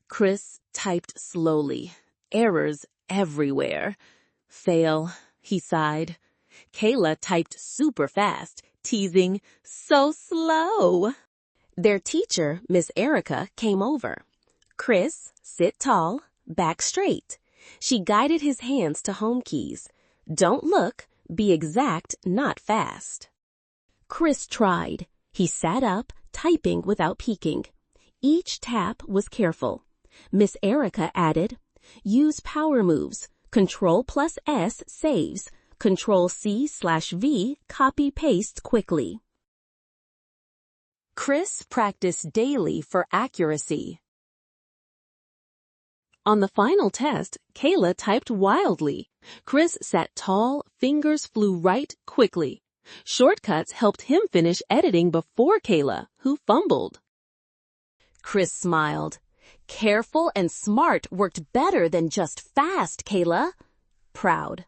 Chris typed slowly. Errors everywhere. Fail, he sighed. Kayla typed super fast, teasing, so slow. Their teacher, Miss Erica, came over. Chris, sit tall, back straight. She guided his hands to home keys. Don't look, be exact, not fast. Chris tried. He sat up, typing without peeking. Each tap was careful. Miss Erica added, use power moves. Control plus S saves. Control C/V copy-paste quickly. Chris practiced daily for accuracy. On the final test, Kayla typed wildly. Chris sat tall, fingers flew right quickly. Shortcuts helped him finish editing before Kayla, who fumbled. Chris smiled. Careful and smart worked better than just fast, Kayla. Proud.